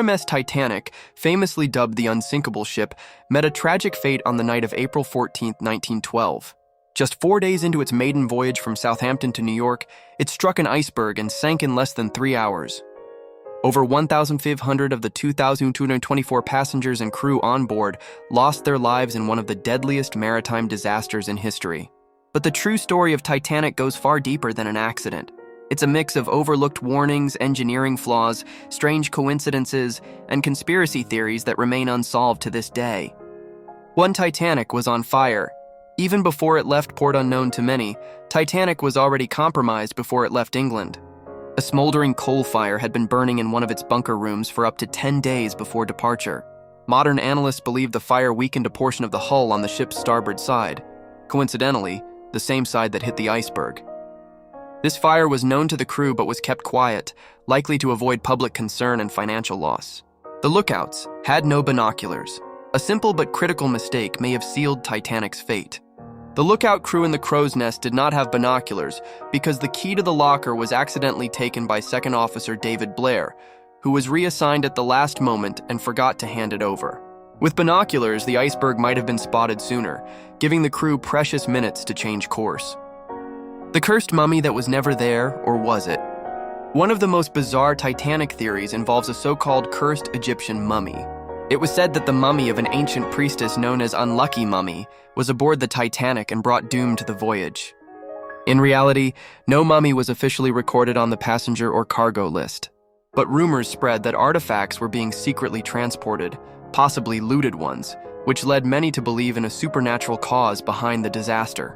RMS Titanic, famously dubbed the unsinkable ship, met a tragic fate on the night of April 14, 1912. Just 4 days into its maiden voyage from Southampton to New York, it struck an iceberg and sank in less than 3 hours. Over 1,500 of the 2,224 passengers and crew on board lost their lives in one of the deadliest maritime disasters in history. But the true story of Titanic goes far deeper than an accident. It's a mix of overlooked warnings, engineering flaws, strange coincidences, and conspiracy theories that remain unsolved to this day. One Titanic was on fire. Even before it left port unknown to many, Titanic was already compromised before it left England. A smoldering coal fire had been burning in one of its bunker rooms for up to 10 days before departure. Modern analysts believe the fire weakened a portion of the hull on the ship's starboard side, coincidentally, the same side that hit the iceberg. This fire was known to the crew but was kept quiet, likely to avoid public concern and financial loss. The lookouts had no binoculars. A simple but critical mistake may have sealed Titanic's fate. The lookout crew in the crow's nest did not have binoculars because the key to the locker was accidentally taken by Second Officer David Blair, who was reassigned at the last moment and forgot to hand it over. With binoculars, the iceberg might have been spotted sooner, giving the crew precious minutes to change course. The cursed mummy that was never there, or was it? One of the most bizarre Titanic theories involves a so-called cursed Egyptian mummy. It was said that the mummy of an ancient priestess known as Unlucky Mummy was aboard the Titanic and brought doom to the voyage. In reality, no mummy was officially recorded on the passenger or cargo list, but rumors spread that artifacts were being secretly transported, possibly looted ones, which led many to believe in a supernatural cause behind the disaster.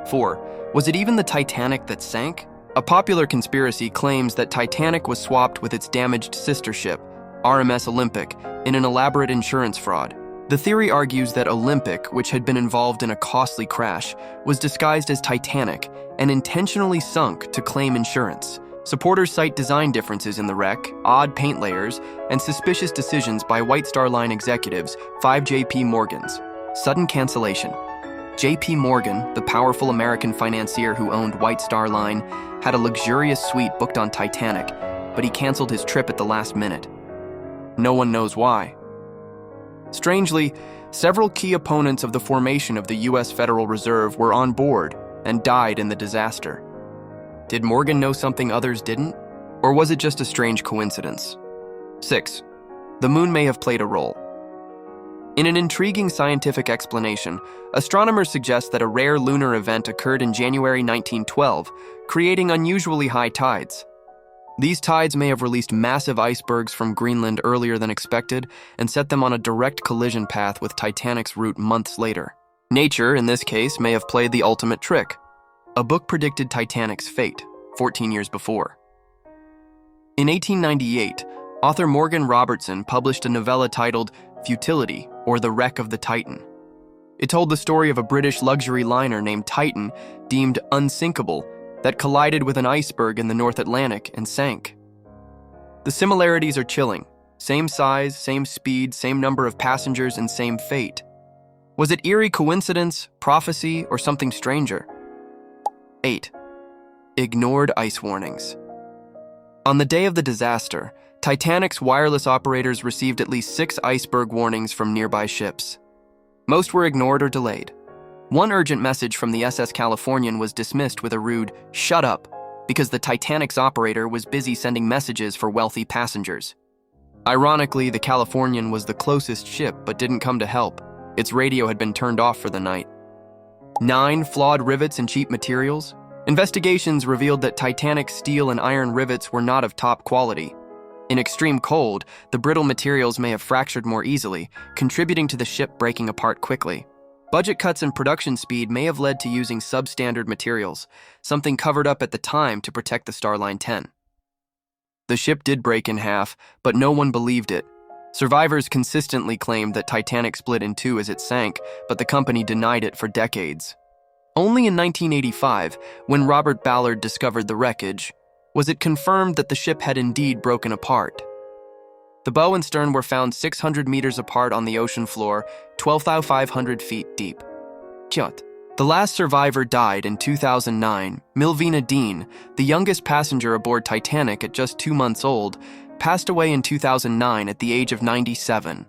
4. Was it even the Titanic that sank? A popular conspiracy claims that Titanic was swapped with its damaged sister ship, RMS Olympic, in an elaborate insurance fraud. The theory argues that Olympic, which had been involved in a costly crash, was disguised as Titanic and intentionally sunk to claim insurance. Supporters cite design differences in the wreck, odd paint layers, and suspicious decisions by White Star Line executives, 5 J.P. Morgan's. Sudden cancellation. J.P. Morgan, the powerful American financier who owned White Star Line, had a luxurious suite booked on Titanic, but he canceled his trip at the last minute. No one knows why. Strangely, several key opponents of the formation of the U.S. Federal Reserve were on board and died in the disaster. Did Morgan know something others didn't? Or was it just a strange coincidence? 6. The moon may have played a role. In an intriguing scientific explanation, astronomers suggest that a rare lunar event occurred in January 1912, creating unusually high tides. These tides may have released massive icebergs from Greenland earlier than expected and set them on a direct collision path with Titanic's route months later. Nature, in this case, may have played the ultimate trick. A book predicted Titanic's fate 14 years before. In 1898, author Morgan Robertson published a novella titled Futility, or The Wreck of the Titan. It told the story of a British luxury liner named Titan, deemed unsinkable, that collided with an iceberg in the North Atlantic and sank. The similarities are chilling. Same size, same speed, same number of passengers, and same fate. Was it eerie coincidence, prophecy, or something stranger? 8. Ignored ice warnings. On the day of the disaster, Titanic's wireless operators received at least 6 iceberg warnings from nearby ships. Most were ignored or delayed. One urgent message from the SS Californian was dismissed with a rude, "Shut up," because the Titanic's operator was busy sending messages for wealthy passengers. Ironically, the Californian was the closest ship but didn't come to help. Its radio had been turned off for the night. 9. Flawed rivets and cheap materials. Investigations revealed that Titanic's steel and iron rivets were not of top quality. In extreme cold, the brittle materials may have fractured more easily, contributing to the ship breaking apart quickly. Budget cuts and production speed may have led to using substandard materials, something covered up at the time to protect the Starline 10. The ship did break in half, but no one believed it. Survivors consistently claimed that Titanic split in two as it sank, but the company denied it for decades. Only in 1985, when Robert Ballard discovered the wreckage, was it confirmed that the ship had indeed broken apart. The bow and stern were found 600 meters apart on the ocean floor, 12,500 feet deep. The last survivor died in 2009. Milvina Dean, the youngest passenger aboard Titanic at just 2 months old, passed away in 2009 at the age of 97.